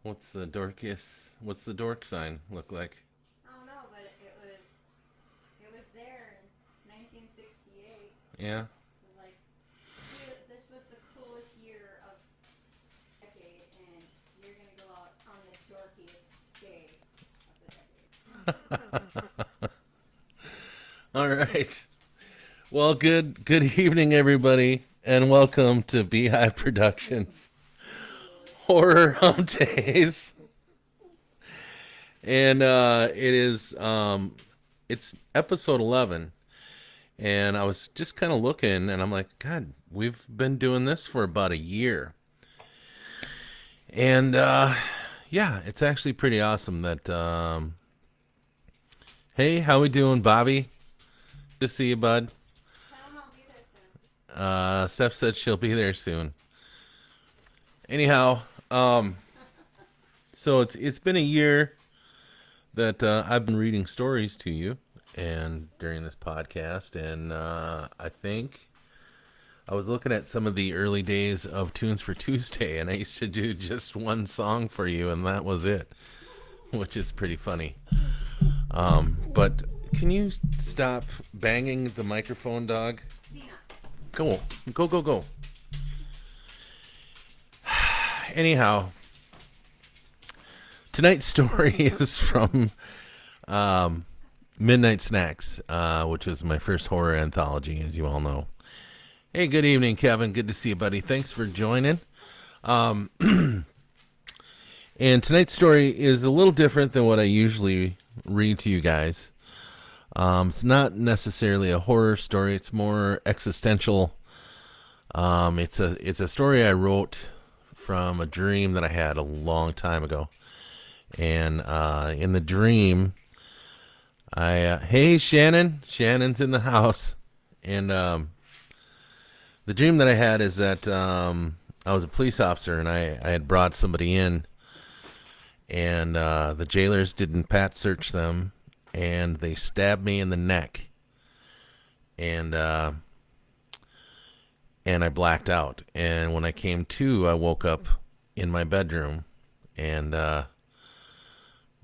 What's the dork sign look like? I don't know, but it was there in 1968. Yeah. Like, this was the coolest year of the decade, and you're gonna go out on the dorkiest day of the decade. All right. Well, good evening, everybody, and welcome to b.hive Productions Horror Humpdays. And it's episode 11, and I was just kind of looking, and I'm like, God, we've been doing this for about a year, and yeah, it's actually pretty awesome that. Hey, how we doing, Bobby? Good to see you, bud. Tell them I'll be there soon. Steph said she'll be there soon. Anyhow, so it's been a year that I've been reading stories to you, and during this podcast, and I think I was looking at some of the early days of Tunes for Tuesday, and I used to do just one song for you, and that was it, which is pretty funny. But can you stop banging the microphone, dog? Cena. Go, go, go, go. Anyhow, tonight's story is from Midnight Snacks, which was my first horror anthology, as you all know. Hey, good evening, Kevin. Good to see you, buddy. Thanks for joining. And tonight's story is a little different than what I usually read to you guys. It's not necessarily a horror story. It's more existential. It's a story I wrote from a dream that I had a long time ago. And in the dream, hey, Shannon's in the house. And the dream that I had is that I was a police officer, and I had brought somebody in, and the jailers didn't pat search them, and they stabbed me in the neck, and I blacked out. And when I came to, I woke up in my bedroom, and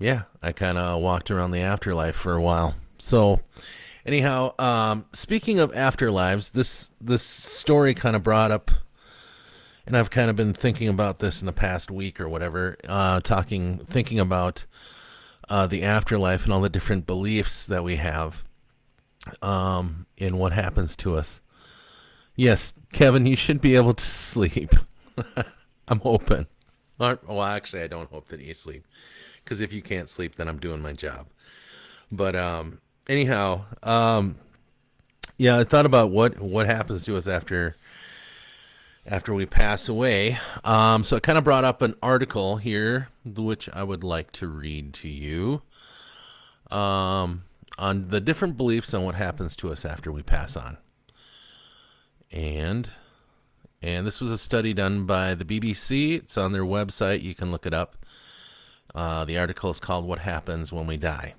yeah, I kind of walked around the afterlife for a while. So anyhow, speaking of afterlives, this story kind of brought up, and I've kind of been thinking about this in the past week or whatever, thinking about the afterlife and all the different beliefs that we have in what happens to us. Yes, Kevin, you should be able to sleep. I'm hoping. Well, actually, I don't hope that you sleep, because if you can't sleep, then I'm doing my job. But anyhow, yeah, I thought about what happens to us after we pass away. So it kind of brought up an article here, which I would like to read to you, on the different beliefs on what happens to us after we pass on. And this was a study done by the BBC. It's on their website. You can look it up. The article is called "What Happens When We Die."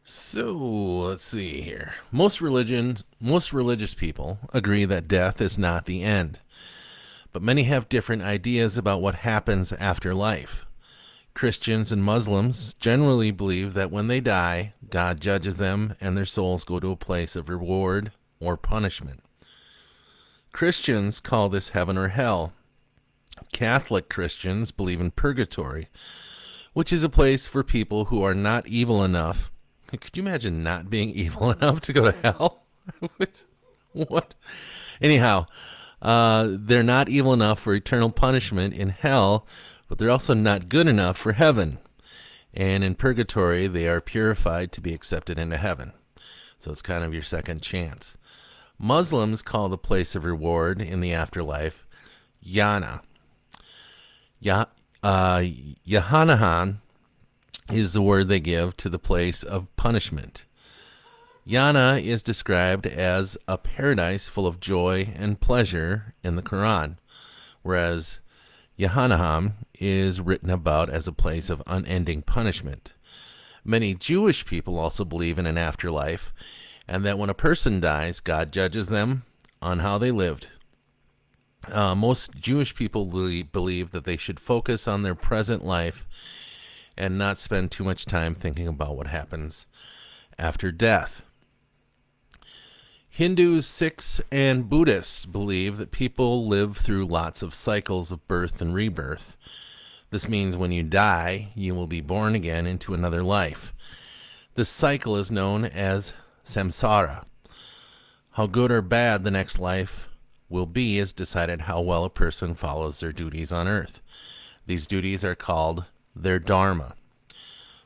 So let's see here. Most religious people agree that death is not the end, but many have different ideas about what happens after life. Christians and Muslims generally believe that when they die, God judges them and their souls go to a place of reward or punishment. Christians call this heaven or hell. Catholic Christians believe in purgatory, which is a place for people who are not evil enough. Could you imagine not being evil enough to go to hell? What? Anyhow, they're not evil enough for eternal punishment in hell, but they're also not good enough for heaven. And in purgatory, they are purified to be accepted into heaven. So it's kind of your second chance. Muslims call the place of reward in the afterlife Jannah. Yahanahan is the word they give to the place of punishment. Jannah is described as a paradise full of joy and pleasure in the Quran, whereas Jahannam is written about as a place of unending punishment. Many Jewish people also believe in an afterlife, and that when a person dies, God judges them on how they lived. Most Jewish people believe that they should focus on their present life and not spend too much time thinking about what happens after death. Hindus, Sikhs, and Buddhists believe that people live through lots of cycles of birth and rebirth. This means when you die, you will be born again into another life. This cycle is known as samsara. How good or bad the next life will be is decided how well a person follows their duties on earth. These duties are called their dharma.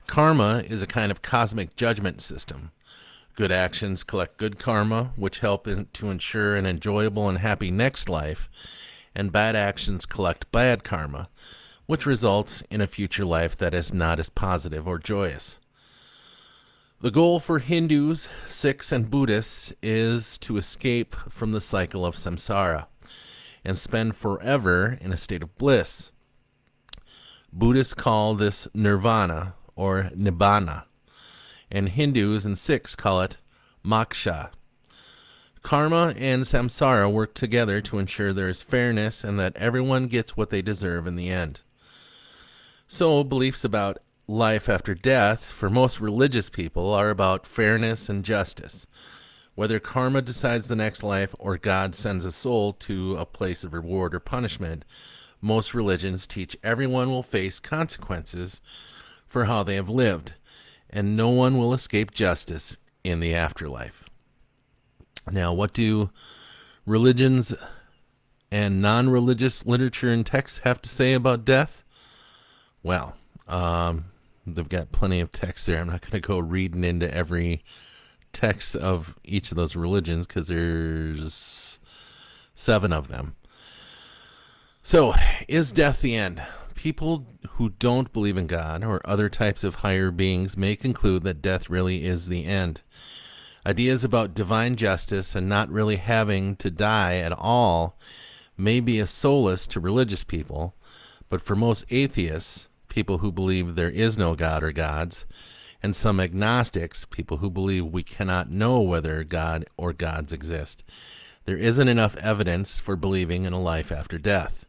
Karma is a kind of cosmic judgment system. Good actions collect good karma, which help to ensure an enjoyable and happy next life, and bad actions collect bad karma, which results in a future life that is not as positive or joyous. The goal for Hindus, Sikhs, and Buddhists is to escape from the cycle of samsara and spend forever in a state of bliss. Buddhists call this nirvana or nibbana, and Hindus and Sikhs call it moksha. Karma and samsara work together to ensure there is fairness and that everyone gets what they deserve in the end. So, beliefs about life after death for most religious people are about fairness and justice. Whether karma decides the next life or God sends a soul to a place of reward or punishment, most religions teach everyone will face consequences for how they have lived, and no one will escape justice in the afterlife. Now, what do religions and non-religious literature and texts have to say about death? Well, they've got plenty of text there. I'm not going to go reading into every text of each of those religions because there's 7 of them. So, is death the end? People who don't believe in God or other types of higher beings may conclude that death really is the end. Ideas about divine justice and not really having to die at all may be a solace to religious people, but for most atheists, people who believe there is no God or gods, and some agnostics, people who believe we cannot know whether God or gods exist, there isn't enough evidence for believing in a life after death.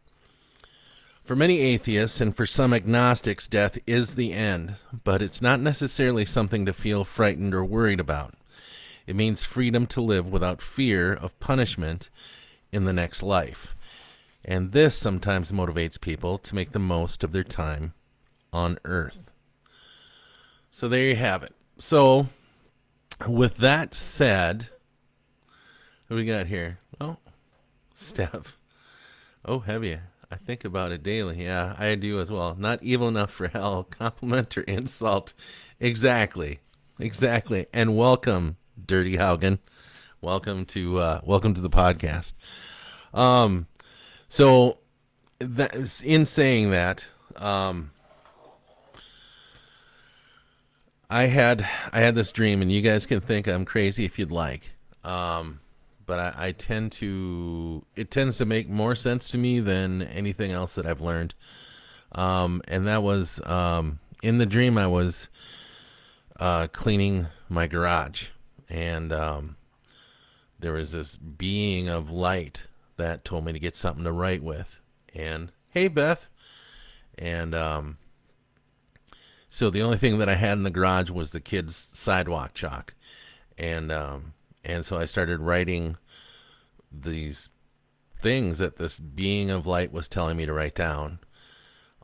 For many atheists and for some agnostics, death is the end, but it's not necessarily something to feel frightened or worried about. It means freedom to live without fear of punishment in the next life. And this sometimes motivates people to make the most of their time on Earth. So there you have it. So, with that said, what do we got here? Oh, Steph. Oh, have you? I think about it daily. Yeah, I do as well. Not evil enough for hell. Compliment or insult. Exactly. And welcome, Dirty Haugen. Welcome to the podcast. So that, in saying that, I had this dream, and you guys can think I'm crazy if you'd like. But I tend to, it tends to make more sense to me than anything else that I've learned. And that was, in the dream I was cleaning my garage, and there was this being of light that told me to get something to write with. And, hey, Beth. And so the only thing that I had in the garage was the kids' sidewalk chalk. And so I started writing these things that this being of light was telling me to write down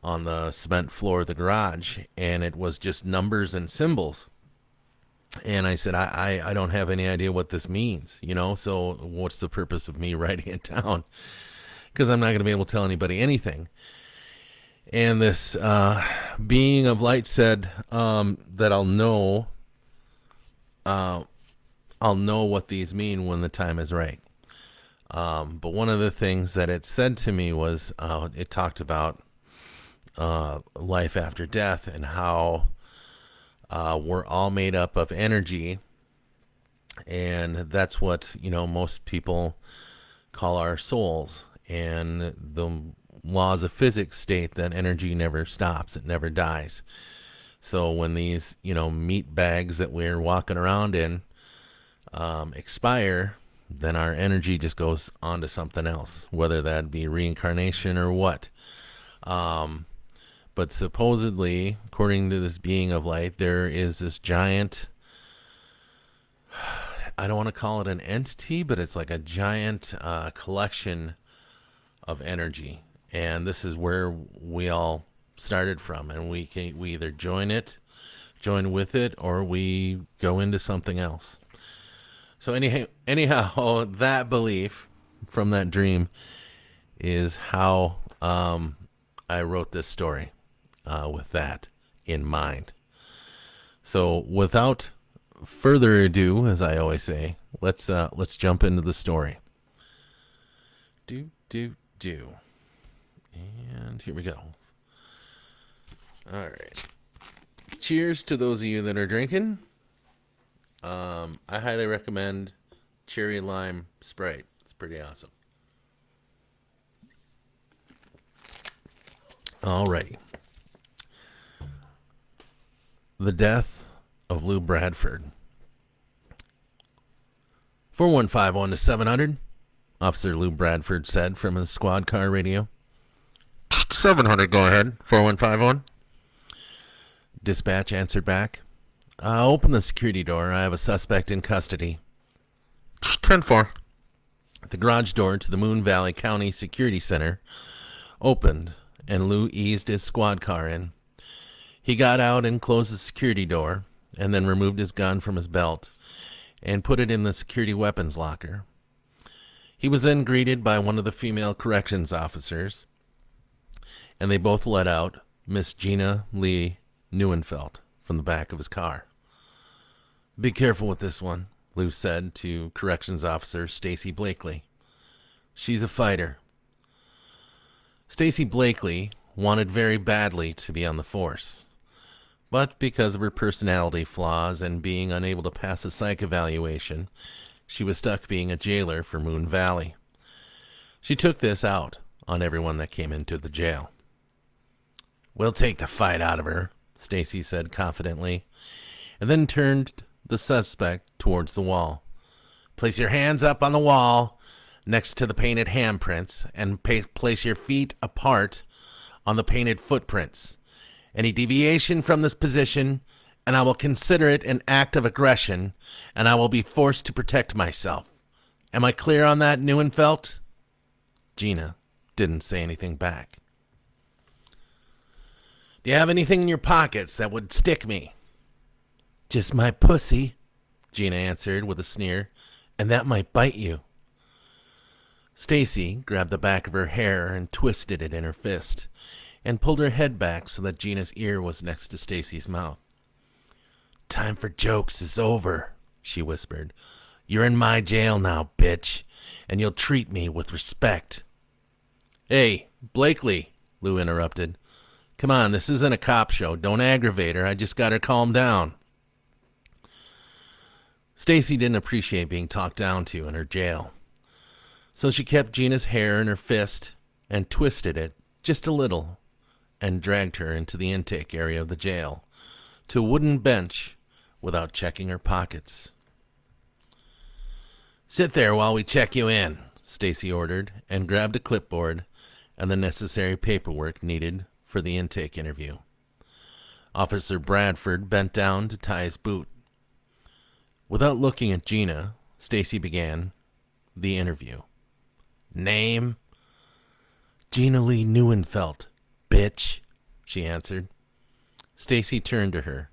on the cement floor of the garage. And it was just numbers and symbols. And I said, I don't have any idea what this means, so what's the purpose of me writing it down? Because I'm not going to be able to tell anybody anything. And this being of light said that I'll know what these mean when the time is right. But one of the things that it said to me was it talked about life after death and how we're all made up of energy, and that's what most people call our souls. And the laws of physics state that energy never stops; it never dies. So when these meat bags that we're walking around in expire, then our energy just goes on to something else, whether that be reincarnation or what. But supposedly, according to this being of light, there is this giant, I don't want to call it an entity, but it's like a giant collection of energy. And this is where we all started from. And we either join with it, or we go into something else. So anyhow, that belief from that dream is how I wrote this story with that in mind. So without further ado, as I always say, let's jump into the story. And here we go. All right. Cheers to those of you that are drinking. I highly recommend cherry lime Sprite. It's pretty awesome. Alrighty. The Death of Lou Bradford. 4151 to 700. Officer Lou Bradford said from his squad car radio. 700, go ahead. 4151. Dispatch answered back. Open the security door. I have a suspect in custody. 10-4. The garage door to the Moon Valley County Security Center opened, and Lou eased his squad car in. He got out and closed the security door, and then removed his gun from his belt and put it in the security weapons locker. He was then greeted by one of the female corrections officers, and they both let out Miss Gina Lee Neuenfeld from the back of his car. Be careful with this one, Lou said to corrections officer Stacy Blakely. She's a fighter. Stacy Blakely wanted very badly to be on the force, but because of her personality flaws and being unable to pass a psych evaluation, she was stuck being a jailer for Moon Valley. She took this out on everyone that came into the jail. We'll take the fight out of her, Stacy said confidently, and then turned the suspect towards the wall. Place your hands up on the wall next to the painted handprints and place your feet apart on the painted footprints. Any deviation from this position, and I will consider it an act of aggression, and I will be forced to protect myself. Am I clear on that, Neuenfeld? Gina didn't say anything back. Do you have anything in your pockets that would stick me? Just my pussy, Gina answered with a sneer, and that might bite you. Stacy grabbed the back of her hair and twisted it in her fist, and pulled her head back so that Gina's ear was next to Stacy's mouth. Time for jokes is over, she whispered. You're in my jail now, bitch, and you'll treat me with respect. Hey, Blakely, Lou interrupted. Come on, this isn't a cop show. Don't aggravate her. I just got her calmed down. Stacy didn't appreciate being talked down to in her jail, so she kept Gina's hair in her fist and twisted it just a little and dragged her into the intake area of the jail to a wooden bench without checking her pockets. Sit there while we check you in, Stacy ordered, and grabbed a clipboard and the necessary paperwork needed for the intake interview. Officer Bradford bent down to tie his boot. Without looking at Gina, Stacy began the interview. Name? Gina Lee Neuenfeld, bitch, she answered. Stacy turned to her.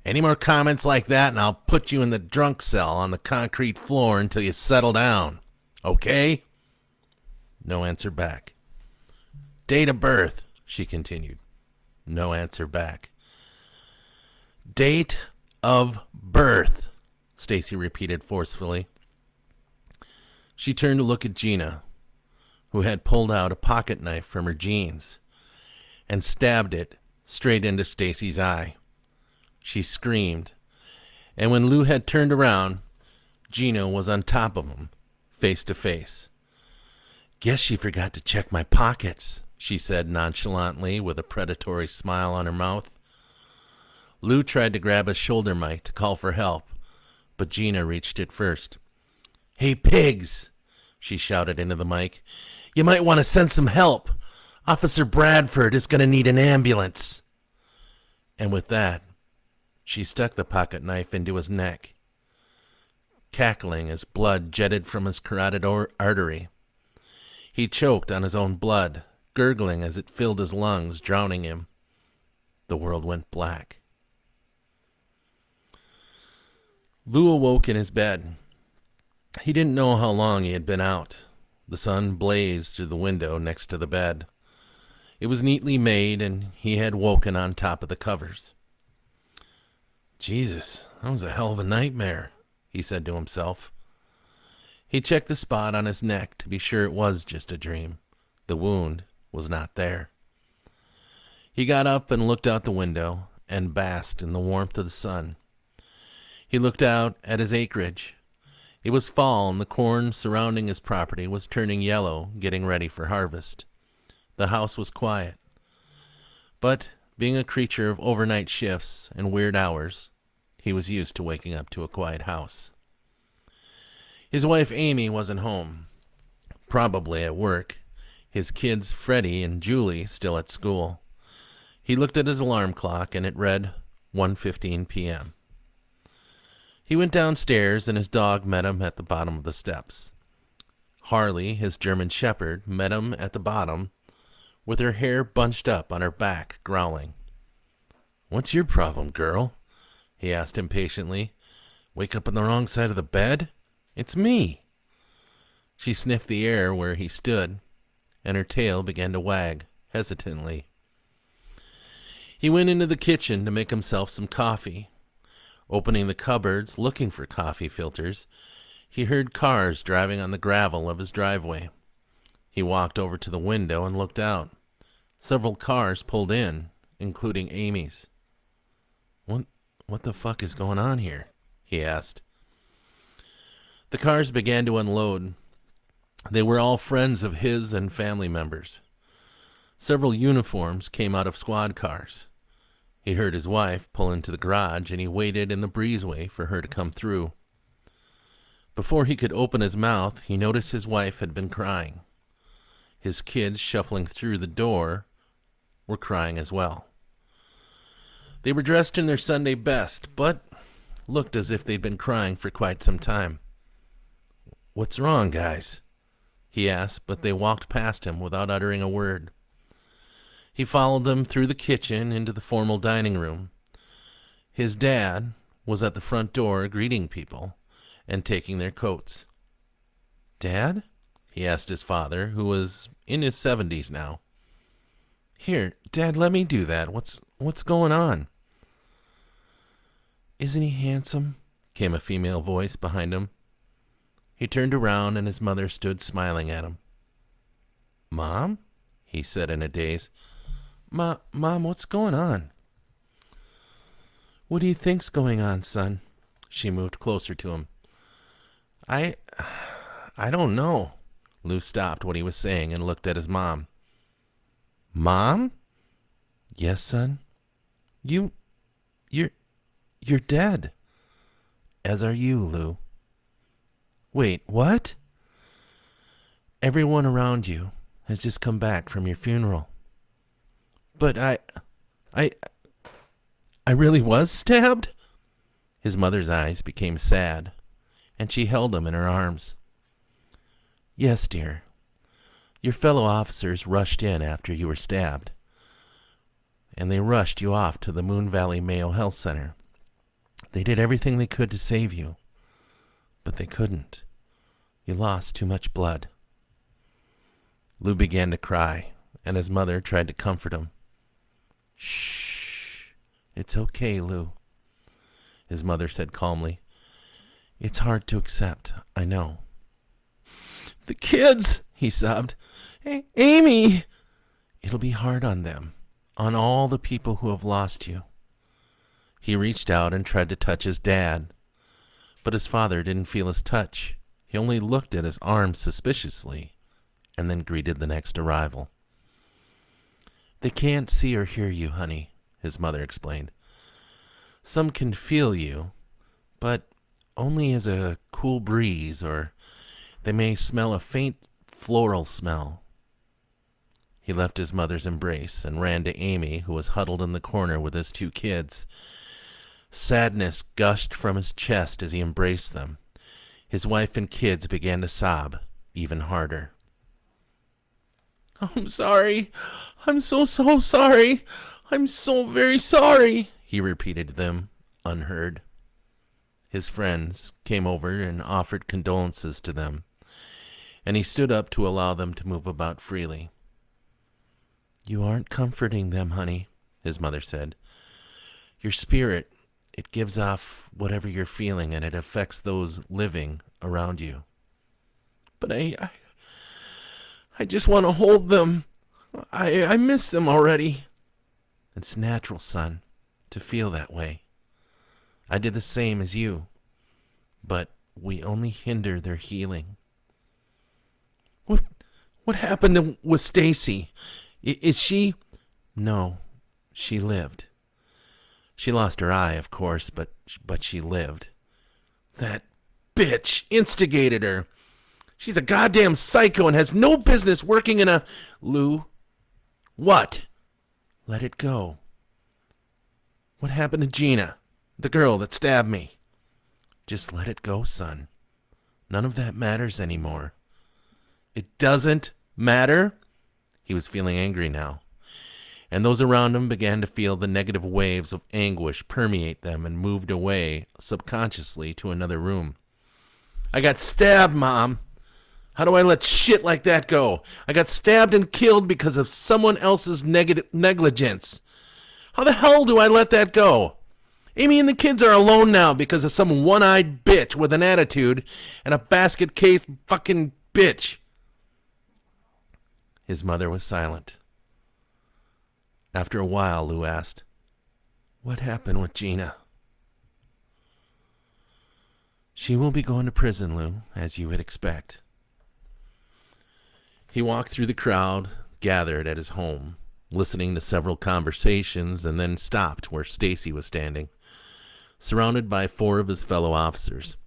Any more comments like that and I'll put you in the drunk cell on the concrete floor until you settle down. Okay? No answer back. Date of birth, she continued. No answer back. Date of birth, Stacy repeated forcefully. She turned to look at Gina, who had pulled out a pocket knife from her jeans and stabbed it straight into Stacy's eye. She screamed, and when Lou had turned around, Gina was on top of him, face to face. Guess she forgot to check my pockets, she said nonchalantly with a predatory smile on her mouth. Lou tried to grab a shoulder mic to call for help, but Gina reached it first. Hey, pigs, she shouted into the mic. You might want to send some help. Officer Bradford is going to need an ambulance. And with that, she stuck the pocket knife into his neck, cackling as blood jetted from his carotid artery. He choked on his own blood, gurgling as it filled his lungs, drowning him. The world went black. Lou awoke in his bed. He didn't know how long he had been out. The sun blazed through the window next to the bed. It was neatly made, and he had woken on top of the covers. Jesus, that was a hell of a nightmare, he said to himself. He checked the spot on his neck to be sure it was just a dream. The wound was not there. He got up and looked out the window and basked in the warmth of the sun. He looked out at his acreage. It was fall, and the corn surrounding his property was turning yellow, getting ready for harvest. The house was quiet. But, being a creature of overnight shifts and weird hours, he was used to waking up to a quiet house. His wife Amy wasn't home, probably at work. His kids Freddie and Julie still at school. He looked at his alarm clock, and it read 1:15 p.m. He went downstairs, and his dog met him at the bottom of the steps. Harley, his German shepherd, met him at the bottom, with her hair bunched up on her back, growling. "What's your problem, girl?" he asked impatiently. "Wake up on the wrong side of the bed? It's me." She sniffed the air where he stood, and her tail began to wag, hesitantly. He went into the kitchen to make himself some coffee. Opening the cupboards, looking for coffee filters, he heard cars driving on the gravel of his driveway. He walked over to the window and looked out. Several cars pulled in, including Amy's. What the fuck is going on here?" he asked. The cars began to unload. They were all friends of his and family members. Several uniforms came out of squad cars. He heard his wife pull into the garage, and he waited in the breezeway for her to come through. Before he could open his mouth, he noticed his wife had been crying. His kids, shuffling through the door, were crying as well. They were dressed in their Sunday best, but looked as if they'd been crying for quite some time. "What's wrong, guys?" he asked, but they walked past him without uttering a word. He followed them through the kitchen into the formal dining room. His dad was at the front door greeting people and taking their coats. "Dad?" he asked his father, who was in his 70s now. "Here, Dad, let me do that. What's going on?" "Isn't he handsome?" came a female voice behind him. He turned around, and his mother stood smiling at him. "Mom?" he said in a daze. Mom, what's going on?" "What do you think's going on, son?" She moved closer to him. I don't know." Lou stopped what he was saying and looked at his mom. "Mom?" "Yes, son. You're dead. As are you, Lou." "Wait, what?" "Everyone around you has just come back from your funeral." "But I really was stabbed?" His mother's eyes became sad, and she held him in her arms. "Yes, dear. Your fellow officers rushed in after you were stabbed, and they rushed you off to the Moon Valley Mayo Health Center. They did everything they could to save you, but they couldn't. You lost too much blood." Lou began to cry, and his mother tried to comfort him. "Shh. It's okay, Lou," his mother said calmly. "It's hard to accept, I know." "The kids," he sobbed. "Amy." "It'll be hard on them, on all the people who have lost you." He reached out and tried to touch his dad, but his father didn't feel his touch. He only looked at his arm suspiciously and then greeted the next arrival. "They can't see or hear you, honey," his mother explained. "Some can feel you, but only as a cool breeze or They may smell a faint floral smell. He left his mother's embrace and ran to Amy, who was huddled in the corner with his 2 kids. Sadness gushed from his chest as he embraced them. His wife and kids began to sob even harder. "I'm sorry. I'm so sorry. I'm so very sorry," he repeated to them, unheard. His friends came over and offered condolences to them, and he stood up to allow them to move about freely. "You aren't comforting them, honey," his mother said. "Your spirit, it gives off whatever you're feeling, and it affects those living around you." "But I just want to hold them. I miss them already." "It's natural, son, to feel that way. I did the same as you, but we only hinder their healing." What happened with Stacy? Is she... No, she lived. She lost her eye, of course, but she lived. That bitch instigated her. She's a goddamn psycho and has no business working in a... Lou, what? Let it go. What happened to Gina, the girl that stabbed me? Just let it go, son. None of that matters anymore. It doesn't matter? He was feeling angry now, and those around him began to feel the negative waves of anguish permeate them and moved away subconsciously to another room. "I got stabbed, Mom. How do I let shit like that go? I got stabbed and killed because of someone else's negligence. How the hell do I let that go? Amy and the kids are alone now because of some one-eyed bitch with an attitude and a basket case fucking bitch." His mother was silent. After a while, Lou asked, "What happened with Gina?" "She will be going to prison, Lou, as you would expect." He walked through the crowd gathered at his home, listening to several conversations, and then stopped where Stacy was standing, surrounded by 4 of his fellow officers.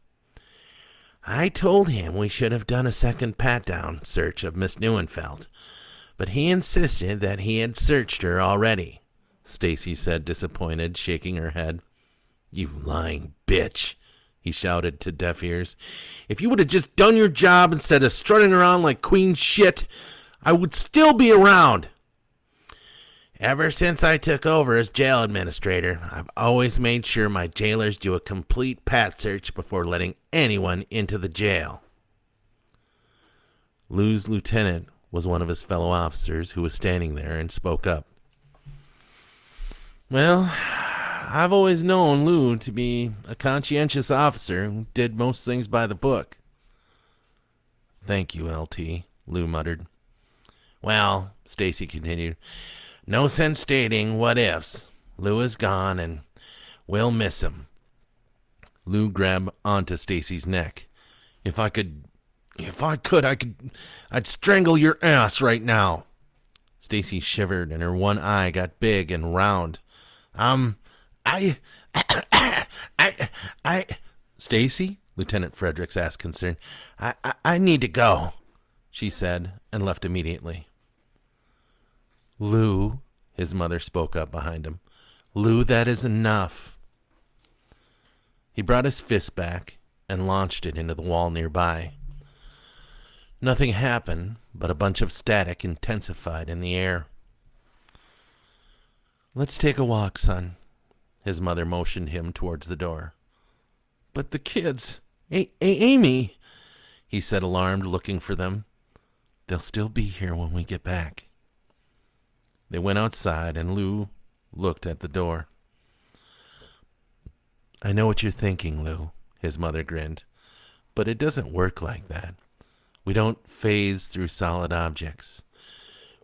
"I told him we should have done a second pat-down search of Miss Neuenfeld, but he insisted that he had searched her already," Stacy said, disappointed, shaking her head. "You lying bitch," he shouted to deaf ears. "If you would have just done your job instead of strutting around like queen shit, I would still be around." "Ever since I took over as jail administrator, I've always made sure my jailers do a complete pat search before letting anyone into the jail." Lou's lieutenant was one of his fellow officers who was standing there and spoke up. "Well, I've always known Lou to be a conscientious officer who did most things by the book." "Thank you, LT," Lou muttered. "Well," Stacy continued, "no sense stating what ifs. Lou is gone, and we'll miss him." Lou grabbed onto Stacy's neck. I'd strangle your ass right now." Stacy shivered, and her one eye got big and round. Stacy?" Lieutenant Fredericks asked, concerned. I need to go," she said, and left immediately. "Lou," his mother spoke up behind him. "Lou, that is enough." He brought his fist back and launched it into the wall nearby. Nothing happened, but a bunch of static intensified in the air. "Let's take a walk, son." His mother motioned him towards the door. "But the kids... Amy," he said, alarmed, looking for them. "They'll still be here when we get back." They went outside, and Lou looked at the door. "I know what you're thinking, Lou," his mother grinned, "but it doesn't work like that. We don't phase through solid objects.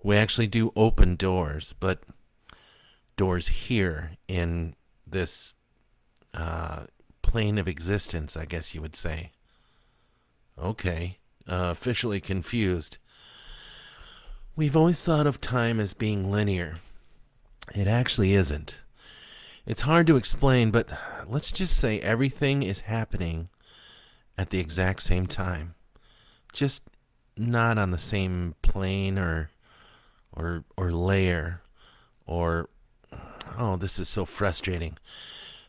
We actually do open doors, but doors here in this plane of existence, I guess you would say." "Okay, officially confused. We've always thought of time as being linear. It actually isn't. It's hard to explain, but let's just say everything is happening at the exact same time. just not on the same plane or layer or oh, this is so frustrating.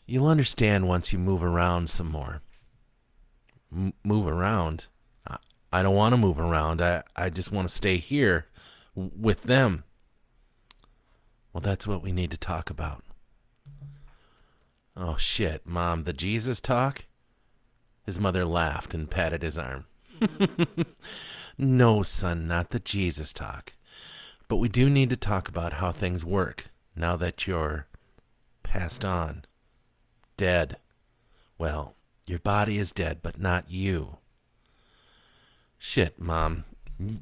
You'll understand once you move around some more. Move around? I don't want to move around. I just want to stay here with them. Well, that's what we need to talk about. Oh, shit, Mom, the Jesus talk? His mother laughed and patted his arm. No, son, not the Jesus talk. But we do need to talk about how things work now that you're passed on. Dead. Well, your body is dead, but not you. Shit, Mom.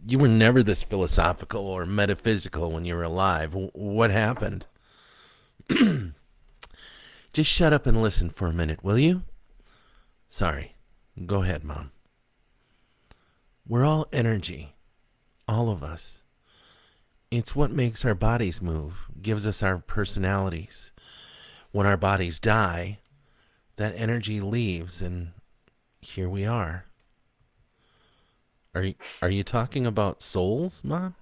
You were never this philosophical or metaphysical when you were alive. What happened? Just shut up and listen for a minute, will you? Sorry. Go ahead, Mom. We're all energy. All of us. It's what makes our bodies move, gives us our personalities. When our bodies die, that energy leaves, and here we are. Are you talking about souls, Mom?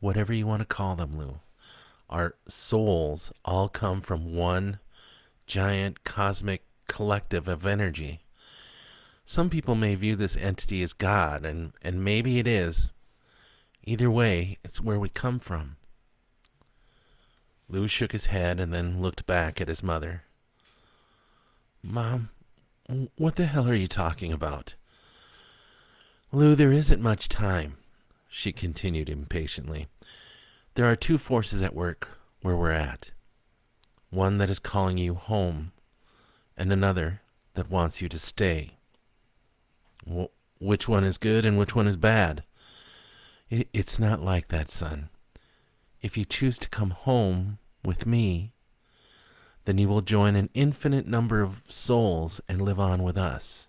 Whatever you want to call them, Lou. Our souls all come from one giant cosmic collective of energy. Some people may view this entity as God, and maybe it is. Either way, it's where we come from. Lou shook his head and then looked back at his mother. Mom, what the hell are you talking about? Lou, there isn't much time, she continued impatiently. There are two forces at work where we're at. One that is calling you home, and another that wants you to stay. Which one is good and which one is bad? It's not like that, son. If you choose to come home with me, then you will join an infinite number of souls and live on with us.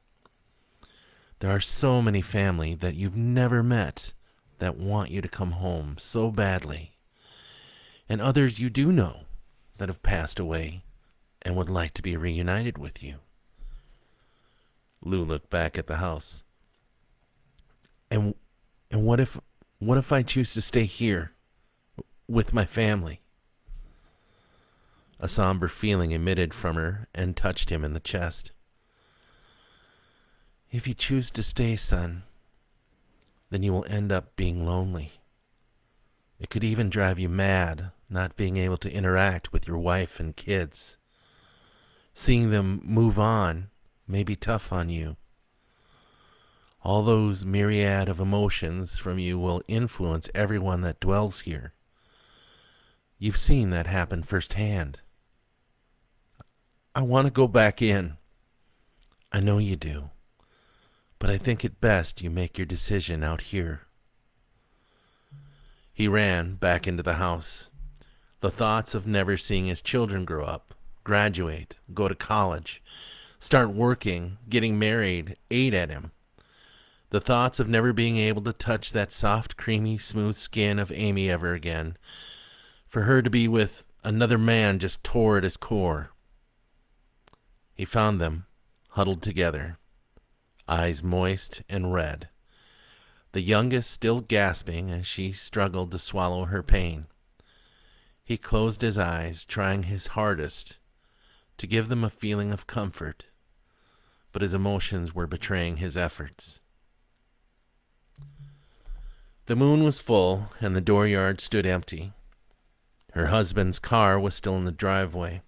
There are so many family that you've never met that want you to come home so badly. And others you do know that have passed away and would like to be reunited with you. Lou looked back at the house. And what if I choose to stay here with my family? A somber feeling emitted from her and touched him in the chest. If you choose to stay, son, then you will end up being lonely. It could even drive you mad not being able to interact with your wife and kids. Seeing them move on may be tough on you. All those myriad of emotions from you will influence everyone that dwells here. You've seen that happen firsthand. I want to go back in. I know you do. But I think it best you make your decision out here. He ran back into the house. The thoughts of never seeing his children grow up, graduate, go to college, start working, getting married, ate at him. The thoughts of never being able to touch that soft, creamy, smooth skin of Amy ever again. For her to be with another man just tore at his core. He found them, huddled together, eyes moist and red. The youngest still gasping as she struggled to swallow her pain. He closed his eyes, trying his hardest to give them a feeling of comfort, but his emotions were betraying his efforts. The moon was full, and the dooryard stood empty. Her husband's car was still in the driveway.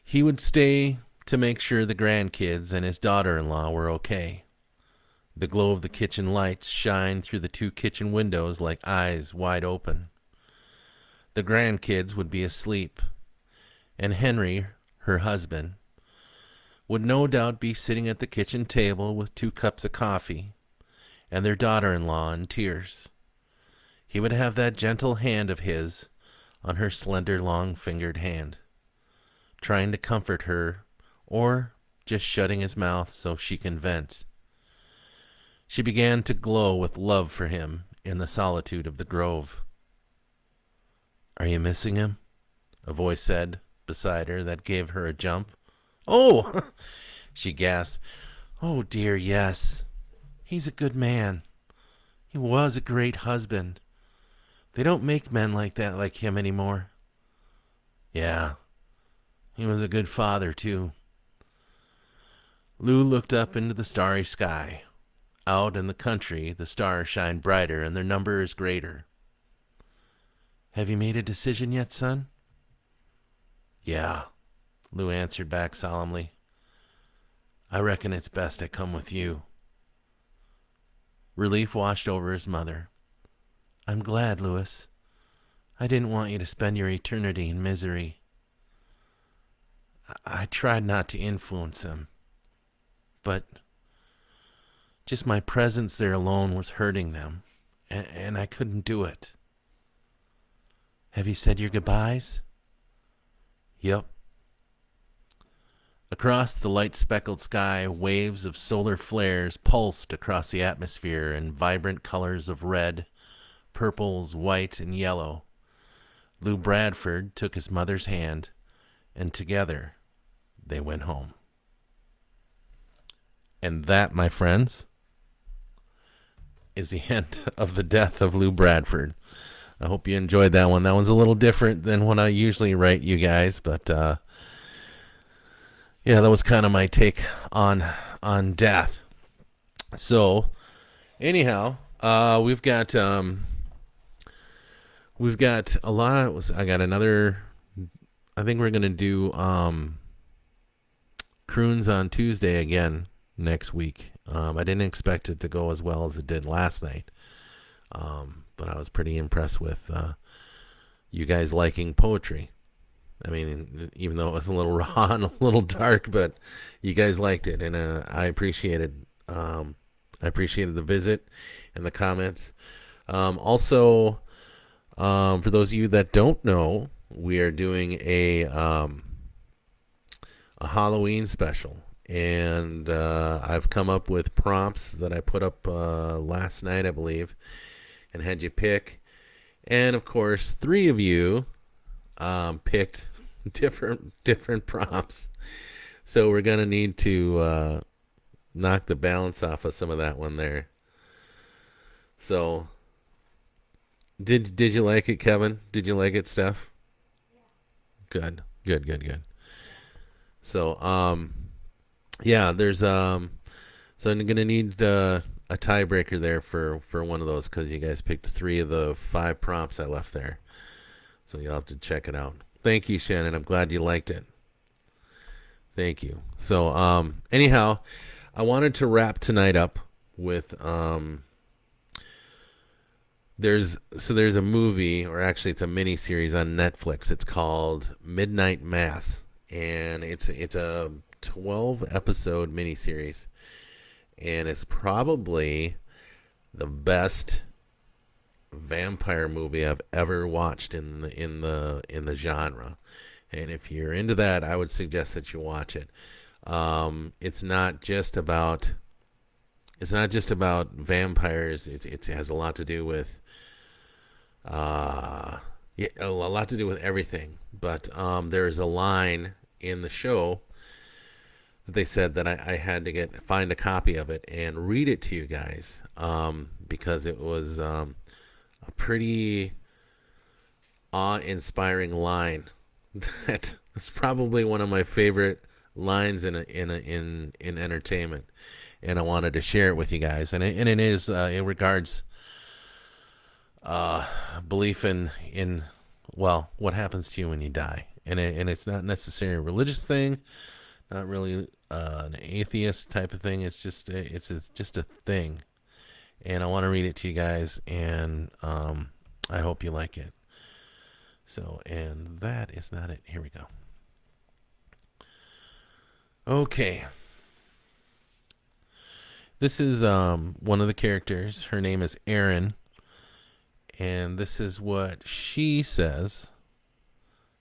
He would stay to make sure the grandkids and his daughter-in-law were okay. The glow of the kitchen lights shined through the two kitchen windows like eyes wide open. The grandkids would be asleep, and Henry, her husband, would no doubt be sitting at the kitchen table with 2 cups of coffee, and their daughter-in-law in tears. He would have that gentle hand of his on her slender, long-fingered hand, trying to comfort her, or just shutting his mouth so she can vent. She began to glow with love for him in the solitude of the grove. "Are you missing him?" a voice said beside her that gave her a jump. "Oh!" she gasped. "Oh, dear, yes. He's a good man. He was a great husband. They don't make men like that like him anymore. Yeah, he was a good father, too. Lou looked up into the starry sky. Out in the country, the stars shine brighter and their number is greater. Have you made a decision yet, son? Yeah, Lou answered back solemnly. I reckon it's best I come with you. Relief washed over his mother. I'm glad, Louis. I didn't want you to spend your eternity in misery. I tried not to influence him, but just my presence there alone was hurting them, and I couldn't do it. Have you said your goodbyes? Yep. Across the light-speckled sky, waves of solar flares pulsed across the atmosphere in vibrant colors of red, purples, white, and yellow. Lou Bradford took his mother's hand, and together they went home. And that, my friends, is the end of the Death of Lou Bradford. I hope you enjoyed that one. That one's a little different than what I usually write you guys, but yeah, that was kind of my take on death. So, anyhow, we've got a lot of. I got another. I think we're gonna do croons on Tuesday again next week. I didn't expect it to go as well as it did last night, but I was pretty impressed with you guys liking poetry. I mean, even though it was a little raw and a little dark, but you guys liked it, and I appreciated. I appreciated the visit and the comments. Also, for those of you that don't know, we are doing a Halloween special, and I've come up with prompts that I put up last night, I believe, and had you pick. And of course, 3 of you picked different prompts, so we're gonna need to knock the balance off of some of that one there. So, did you like it, Kevin? Did you like it, Steph? Good. So, yeah, there's so I'm gonna need a tiebreaker there for one of those because you guys picked 3 of the 5 prompts I left there. So you'll have to check it out. Thank you, Shannon. I'm glad you liked it. Thank you. So, anyhow, I wanted to wrap tonight up with there's a movie, or actually it's a mini series on Netflix. It's called Midnight Mass, and it's a 12 episode mini series, and it's probably the best vampire movie I've ever watched in the genre. And if you're into that, I would suggest that you watch it. It's not just about vampires. It has a lot to do with yeah, a lot to do with everything. But there's a line in the show that they said that I had to find a copy of it and read it to you guys, because it was a pretty awe-inspiring line. That is probably one of my favorite lines in entertainment, and I wanted to share it with you guys. And it is it regards belief in well, what happens to you when you die, and it's not necessarily a religious thing, not really an atheist type of thing. It's just a thing, and I want to read it to you guys, and I hope you like it. So, and that is not it. Here we go. Okay. This is one of the characters. Her name is Erin. And this is what she says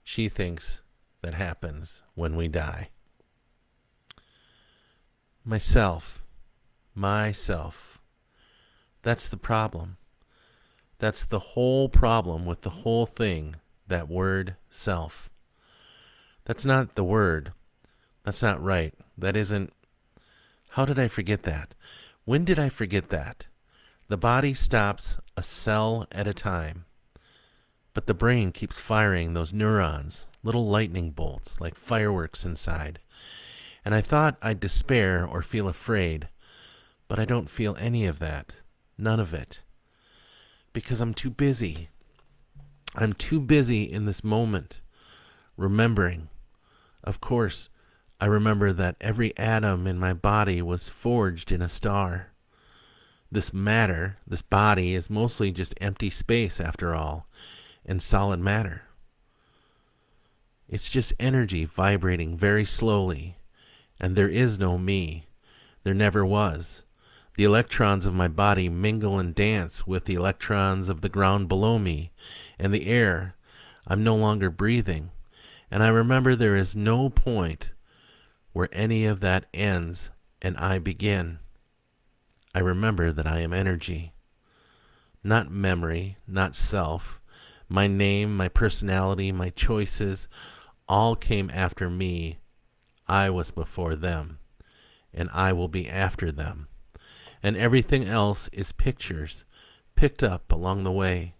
she thinks that happens when we die. Myself. That's the problem. That's the whole problem with the whole thing, that word self. That's not the word. That's not right. That isn't. How did I forget that? When did I forget that? The body stops a cell at a time, but the brain keeps firing those neurons, little lightning bolts like fireworks inside. And I thought I'd despair or feel afraid, but I don't feel any of that. None of it. Because I'm too busy. I'm too busy in this moment, remembering. Of course, I remember that every atom in my body was forged in a star. This matter, this body, is mostly just empty space after all, and solid matter. It's just energy vibrating very slowly, and there is no me. There never was. The electrons of my body mingle and dance with the electrons of the ground below me and the air. I'm no longer breathing, and I remember there is no point where any of that ends and I begin. I remember that I am energy, not memory, not self. My name, my personality, my choices, all came after me. I was before them, and I will be after them. And everything else is pictures, picked up along the way,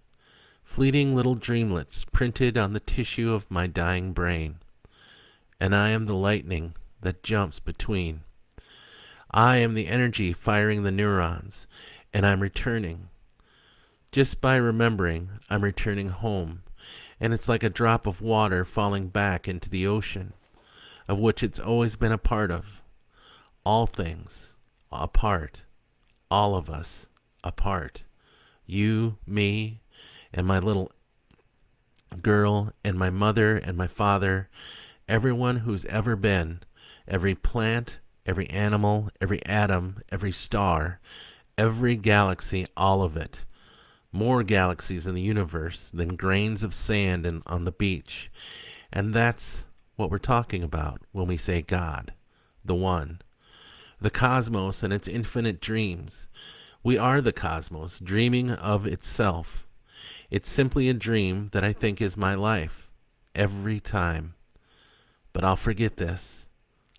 fleeting little dreamlets printed on the tissue of my dying brain. And I am the lightning that jumps between. I am the energy firing the neurons, and I'm returning. Just by remembering, I'm returning home, and it's like a drop of water falling back into the ocean, of which it's always been a part of. All things, a part. All of us, a part. You, me, and my little girl, and my mother, and my father, everyone who's ever been, every plant, every animal, every atom, every star, every galaxy, all of it. More galaxies in the universe than grains of sand on the beach. And that's what we're talking about when we say God, the One. The cosmos and its infinite dreams. We are the cosmos, dreaming of itself. It's simply a dream that I think is my life, every time. But I'll forget this.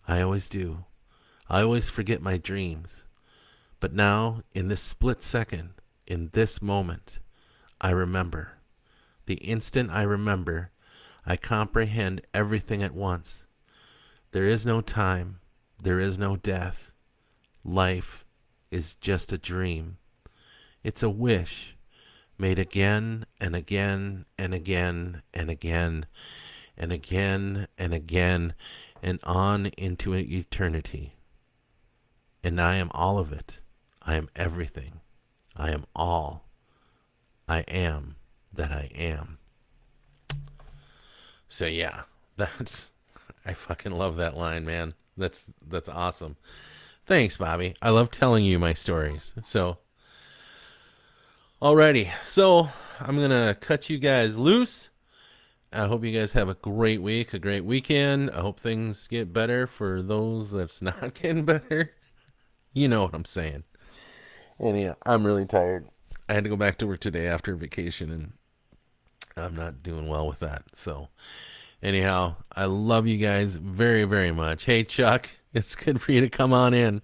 I always do. I always forget my dreams. But now, in this split second, in this moment, I remember. The instant I remember, I comprehend everything at once. There is no time. There is no death. Life is just a dream. It's a wish made again and again and again and again and again and again and on into eternity. And I am all of it. I am everything. I am all. I am that I am. So yeah, I fucking love that line, man. That's awesome. Thanks, Bobby. I love telling you my stories. So, alrighty. So, I'm going to cut you guys loose. I hope you guys have a great week, a great weekend. I hope things get better for those that's not getting better. You know what I'm saying. Anyhow, I'm really tired. I had to go back to work today after vacation, and I'm not doing well with that. So, anyhow, I love you guys very, very much. Hey, Chuck, it's good for you to come on in.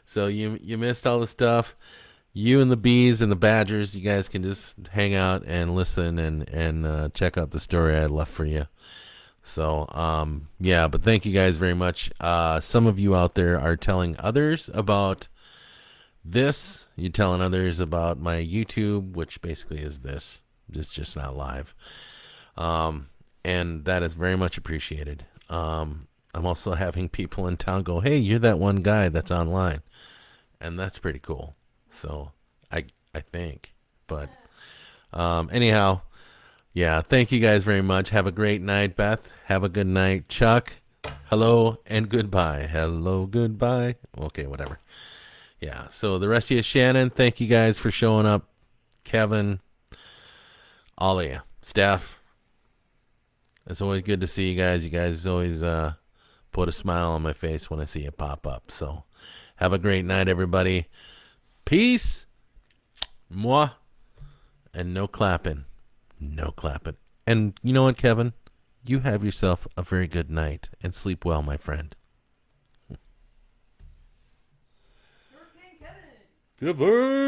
So you missed all the stuff. You and the bees and the badgers, you guys can just hang out and listen and check out the story I left for you. So, yeah, but thank you guys very much. Some of you out there are telling others about this. You're telling others about my YouTube, which basically is this. It's just not live. And that is very much appreciated. I'm also having people in town go, hey, you're that one guy that's online. And that's pretty cool. So I think. But anyhow, yeah, thank you guys very much. Have a great night, Beth. Have a good night, Chuck. Hello and goodbye. Hello, goodbye. Okay, whatever. Yeah, so the rest of you, Shannon, thank you guys for showing up. Kevin, all of you. Steph, it's always good to see you guys. You guys always put a smile on my face when I see you pop up. So have a great night, everybody. Peace. Mwah. And no clapping. No clapping. And you know what, Kevin? You have yourself a very good night and sleep well, my friend. Hurricane Kevin. Ever.